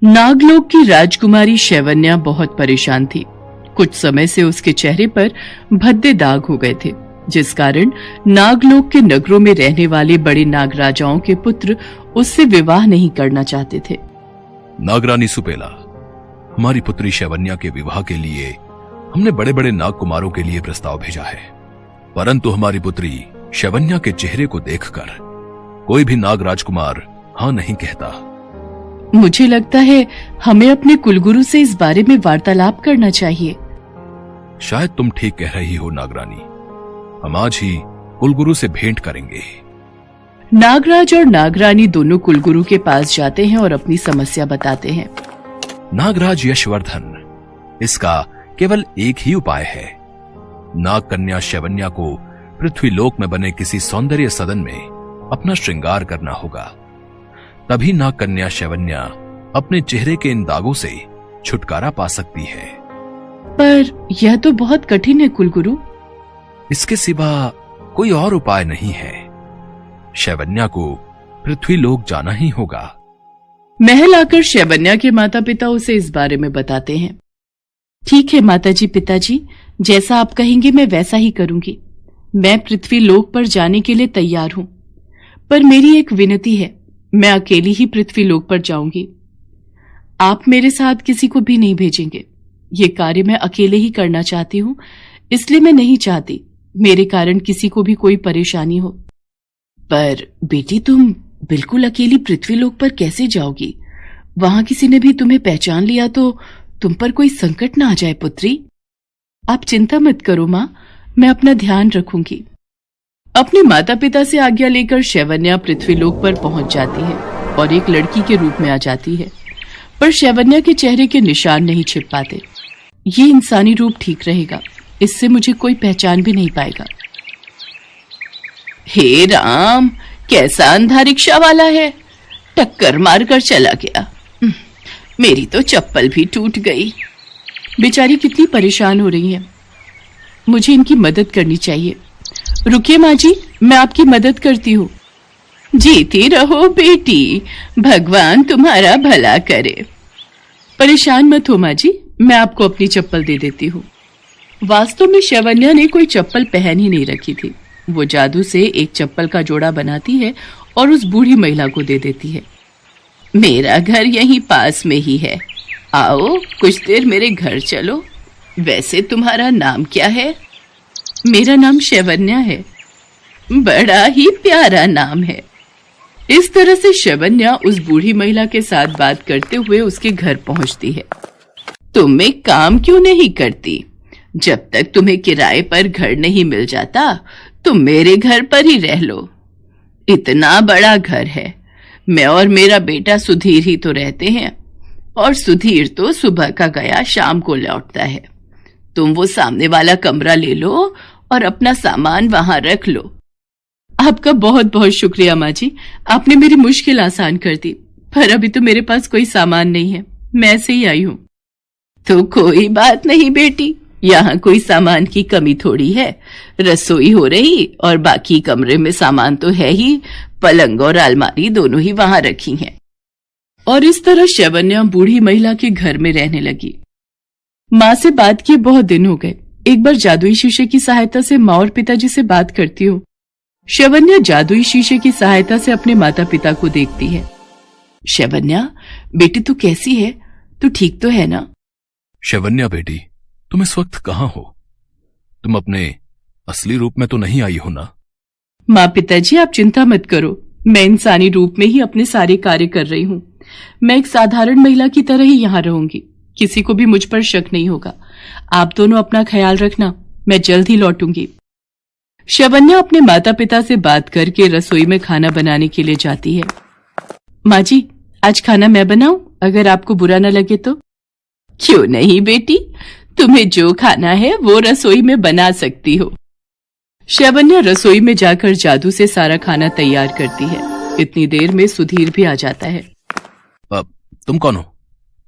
नागलोक की राजकुमारी शैवन्या बहुत परेशान थी। कुछ समय से उसके चेहरे पर भद्दे दाग हो गए थे, जिस कारण नागलोक के नगरों में रहने वाले बड़े नागराजाओं के पुत्र उससे विवाह नहीं करना चाहते थे। नागरानी सुपेला, हमारी पुत्री शैवन्या के विवाह के लिए हमने बड़े बड़े नाग कुमारों के लिए प्रस्ताव भेजा है, परंतु हमारी पुत्री शैवन्या के चेहरे को देखकर कोई भी नाग राजकुमार हाँ नहीं कहता। मुझे लगता है हमें अपने कुलगुरु से इस बारे में वार्तालाप करना चाहिए। शायद तुम ठीक कह रही हो नागरानी, हम आज ही कुलगुरु से भेंट करेंगे। नागराज और नागरानी दोनों कुलगुरु के पास जाते हैं और अपनी समस्या बताते हैं। नागराज यशवर्धन, इसका केवल एक ही उपाय है। नाग कन्या शैवन्या को पृथ्वीलोक में बने किसी सौंदर्य सदन में अपना श्रृंगार करना होगा, तभी नाग कन्या शैवन्या अपने चेहरे के इन दागों से छुटकारा पा सकती है। पर यह तो बहुत कठिन है कुलगुरु। इसके सिवा कोई और उपाय नहीं है। शैवन्या को पृथ्वीलोक जाना ही होगा। महल आकर शैवन्या के माता पिता उसे इस बारे में बताते हैं। ठीक है माताजी पिताजी, जैसा आप कहेंगे मैं वैसा ही करूंगी। मैं पृथ्वीलोक पर जाने के लिए तैयार हूं, पर मेरी एक विनती है, मैं अकेली ही पृथ्वीलोक पर जाऊंगी। आप मेरे साथ किसी को भी नहीं भेजेंगे। ये कार्य मैं अकेले ही करना चाहती हूँ, इसलिए मैं नहीं चाहती मेरे कारण किसी को भी कोई परेशानी हो। पर बेटी, तुम बिल्कुल अकेली पृथ्वीलोक पर कैसे जाओगी? वहां किसी ने भी तुम्हें पहचान लिया तो तुम पर कोई संकट ना आ जाए पुत्री। आप चिंता मत करो माँ, मैं अपना ध्यान रखूंगी। अपने माता पिता से आज्ञा लेकर शैवन्या पृथ्वीलोक पर पहुंच जाती है और एक लड़की के रूप में आ जाती है, पर शैवन्या के चेहरे के निशान नहीं छिप पाते। ये इंसानी रूप ठीक रहेगा, इससे मुझे कोई पहचान भी नहीं पाएगा। हे राम, कैसा अंधा रिक्शा वाला है, टक्कर मारकर चला गया। मेरी तो चप्पल भी टूट गई। बेचारी कितनी परेशान हो रही है, मुझे इनकी मदद करनी चाहिए। रुकिए माँ जी, मैं आपकी मदद करती हूँ। जीती रहो बेटी, भगवान तुम्हारा भला करे। परेशान मत हो माँ जी, मैं आपको अपनी चप्पल दे देती हूँ। वास्तव में शैवन्या ने कोई चप्पल पहन ही नहीं रखी थी। वो जादू से एक चप्पल का जोड़ा बनाती है और उस बूढ़ी महिला को दे देती है। मेरा घर यहीं पास में ही है, आओ कुछ देर मेरे घर चलो। वैसे तुम्हारा नाम क्या है? मेरा नाम शैवन्या है। बड़ा ही प्यारा नाम है। इस तरह से शैवन्या उस बूढ़ी महिला के साथ बात करते हुए उसके घर पहुंचती है। तुम एक काम क्यों नहीं करती? जब तक तुम्हें किराए पर घर नहीं मिल जाता, तुम मेरे घर पर ही रह लो। इतना बड़ा घर है, मैं और मेरा बेटा सुधीर ही तो रहते हैं, और सुधीर तो सुबह का गया शाम को लौटता है। तुम वो सामने वाला कमरा ले लो और अपना सामान वहां रख लो। आपका बहुत बहुत शुक्रिया माँ जी, आपने मेरी मुश्किल आसान कर दी, पर अभी तो मेरे पास कोई सामान नहीं है, मैं ऐसे ही आई हूँ। तो कोई बात नहीं बेटी, यहाँ कोई सामान की कमी थोड़ी है। रसोई हो रही और बाकी कमरे में सामान तो है ही, पलंग और अलमारी दोनों ही वहां रखी हैं। और इस तरह शैवन्या बूढ़ी महिला के घर में रहने लगी। माँ से बात किए बहुत दिन हो गए। एक बार जादुई शीशे की सहायता से माँ और पिताजी से बात करती हूँ। शैवन्या जादुई शीशे की सहायता से अपने माता पिता को देखती है। शैवन्या बेटी, तू कैसी है? तू ठीक तो है ना? शैवन्या बेटी, तुम इस वक्त कहाँ हो? तुम अपने असली रूप में तो नहीं आई हो ना? माँ पिताजी, आप चिंता मत करो, मैं इंसानी रूप में ही अपने सारे कार्य कर रही हूँ। मैं एक साधारण महिला की तरह ही यहाँ रहूंगी, किसी को भी मुझ पर शक नहीं होगा। आप दोनों अपना ख्याल रखना, मैं जल्द ही लौटूंगी। शैवन्या अपने माता पिता से बात करके रसोई में खाना बनाने के लिए जाती है। माँ जी, आज खाना मैं बनाऊं, अगर आपको बुरा न लगे तो? क्यों नहीं बेटी, तुम्हें जो खाना है वो रसोई में बना सकती हो। शैवन्या रसोई में जाकर जादू से सारा खाना तैयार करती है। इतनी देर में सुधीर भी आ जाता है। तुम कौन हो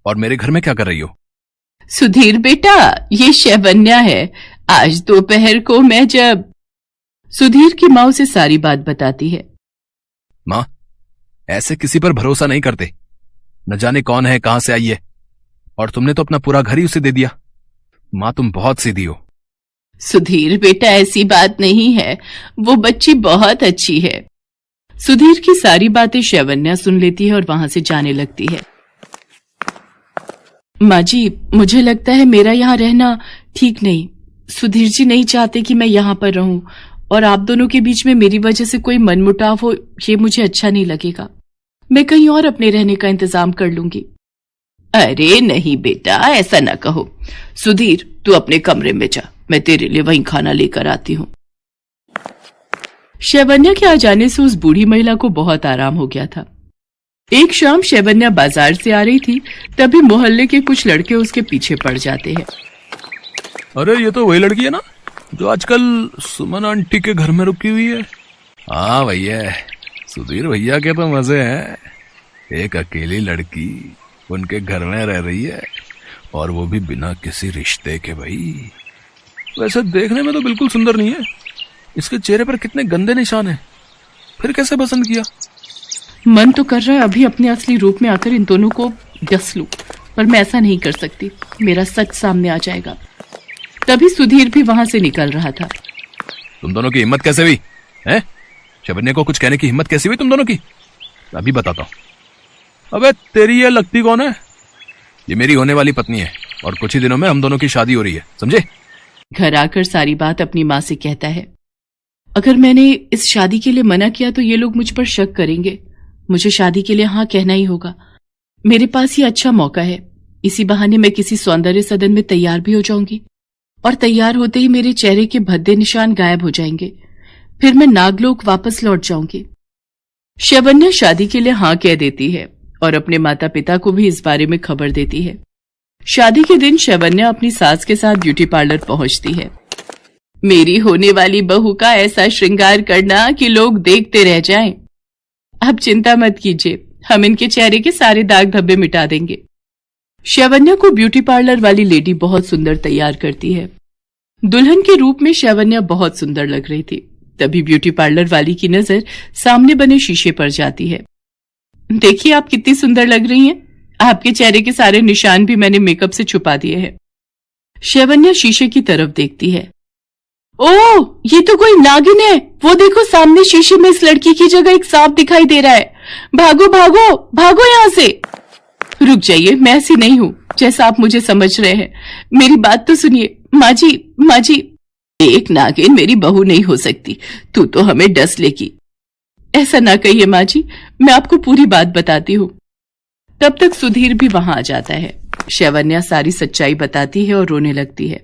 और मेरे घर में क्या कर रही हो? सुधीर बेटा, ये शैवन्या है। आज दोपहर को मैं जब... सुधीर की माँ उसे सारी बात बताती है। माँ, ऐसे किसी पर भरोसा नहीं करते। न जाने कौन है, कहां से आई है, और तुमने तो अपना पूरा घर ही उसे दे दिया। मां, तुम बहुत सीधी हो। सुधीर बेटा, ऐसी बात नहीं है, वो बच्ची बहुत अच्छी है। सुधीर की सारी बातें शैवन्या सुन लेती है और वहां से जाने लगती है। माँ जी, मुझे लगता है मेरा यहाँ रहना ठीक नहीं। सुधीर जी नहीं चाहते कि मैं यहाँ पर रहूं, और आप दोनों के बीच में मेरी वजह से कोई मनमुटाव हो, ये मुझे अच्छा नहीं लगेगा। मैं कहीं और अपने रहने का इंतजाम कर लूंगी। अरे नहीं बेटा, ऐसा ना कहो। सुधीर, तू अपने कमरे में जा, मैं तेरे लिए वहीं खाना लेकर आती हूँ। शैवन्या के आ जाने से उस बूढ़ी महिला को बहुत आराम हो गया था। एक शाम शैवन्या बाजार से आ रही थी, तभी मोहल्ले के कुछ लड़के उसके पीछे पड़ जाते हैं। अरे ये तो वही लड़की है ना जो आजकल सुमन आंटी के घर में रुकी हुई है। हाँ भैया, सुधीर भैया के तो मजे हैं। एक अकेली लड़की उनके घर में रह रही है, और वो भी बिना किसी रिश्ते के। भाई वैसे देखने में तो बिल्कुल सुंदर नहीं है, इसके चेहरे पर कितने गंदे निशान हैं। फिर कैसे पसंद किया? मन तो कर रहा है अभी अपने असली रूप में आकर इन दोनों को डस लूं, पर मैं ऐसा नहीं कर सकती, मेरा सच सामने आ जाएगा। तभी सुधीर भी वहां से निकल रहा था। तुम दोनों की हिम्मत कैसे हुई है? शैवन्या को कुछ कहने की हिम्मत कैसे हुई तुम दोनों की? अभी बताता हूँ। अबे तेरी ये लगती कौन है? ये मेरी होने वाली पत्नी है, और कुछ ही दिनों में हम दोनों की शादी हो रही है, समझे? घर आकर सारी बात अपनी माँ से कहता है। अगर मैंने इस शादी के लिए मना किया तो ये लोग मुझ पर शक करेंगे। मुझे शादी के लिए हाँ कहना ही होगा। मेरे पास ये अच्छा मौका है, इसी बहाने मैं किसी सौंदर्य सदन में तैयार भी हो जाऊंगी, और तैयार होते ही मेरे चेहरे के भद्दे निशान गायब हो जाएंगे। फिर मैं नागलोक वापस लौट जाऊंगी। शैवन्या शादी के लिए हाँ कह देती है और अपने माता पिता को भी इस बारे में खबर देती है। शादी के दिन शैवन्या अपनी सास के साथ ब्यूटी पार्लर पहुंचती है। मेरी होने वाली बहू का ऐसा श्रृंगार करना कि लोग देखते रह जाएं। आप चिंता मत कीजिए, हम इनके चेहरे के सारे दाग धब्बे मिटा देंगे। शैवन्या को ब्यूटी पार्लर वाली लेडी बहुत सुंदर तैयार करती है। दुल्हन के रूप में शैवन्या बहुत सुंदर लग रही थी। तभी ब्यूटी पार्लर वाली की नजर सामने बने शीशे पर जाती है। देखिए आप कितनी सुंदर लग रही हैं। आपके चेहरे के सारे निशान भी मैंने मेकअप से छुपा दिए हैं। शैवन्या शीशे की तरफ देखती है। ओह, ये तो कोई नागिन है। वो देखो सामने शीशे में इस लड़की की जगह एक सांप दिखाई दे रहा है। भागो भागो भागो यहाँ से। रुक जाइए, मैं ऐसी नहीं हूँ जैसा आप मुझे समझ रहे हैं। मेरी बात तो सुनिए। माँ जी, एक नागिन मेरी बहू नहीं हो सकती, तू तो हमें डस लेगी। ऐसा ना कहिए माँ जी, मैं आपको पूरी बात बताती हूँ। तब तक सुधीर भी वहां आ जाता है। शैवन्या सारी सच्चाई बताती है और रोने लगती है।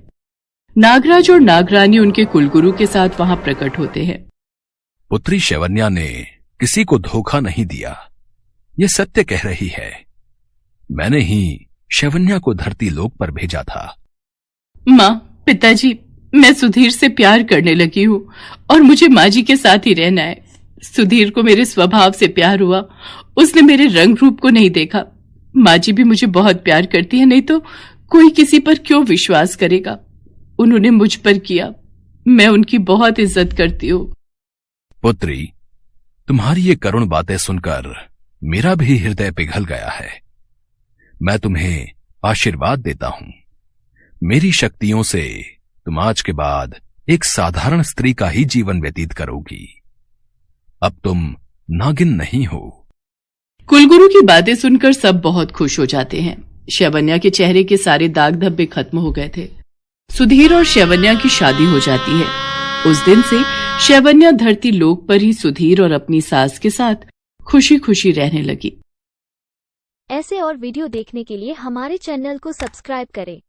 नागराज और नागरानी उनके कुलगुरु के साथ वहां प्रकट होते हैं। पुत्री शैवन्या ने किसी को धोखा नहीं दिया, ये सत्य कह रही है। मैंने ही शैवन्या को धरती लोक पर भेजा था। माँ, पिताजी, मैं सुधीर से प्यार करने लगी हूँ और मुझे माँ जी के साथ ही रहना है। सुधीर को मेरे स्वभाव से प्यार हुआ, उसने मेरे रंग रूप को नहीं देखा। माँ जी भी मुझे बहुत प्यार करती है, नहीं तो कोई किसी पर क्यों विश्वास करेगा। उन्होंने मुझ पर किया, मैं उनकी बहुत इज्जत करती हूँ। पुत्री, तुम्हारी ये करुण बातें सुनकर मेरा भी हृदय पिघल गया है। मैं तुम्हें आशीर्वाद देता हूं। मेरी शक्तियों से तुम आज के बाद एक साधारण स्त्री का ही जीवन व्यतीत करोगी। अब तुम नागिन नहीं हो। कुलगुरु की बातें सुनकर सब बहुत खुश हो जाते हैं। शैवन्या के चेहरे के सारे दाग धब्बे खत्म हो गए थे। सुधीर और शैवन्या की शादी हो जाती है। उस दिन से शैवन्या धरती लोक पर ही सुधीर और अपनी सास के साथ खुशी खुशी रहने लगी। ऐसे और वीडियो देखने के लिए हमारे चैनल को सब्सक्राइब करें।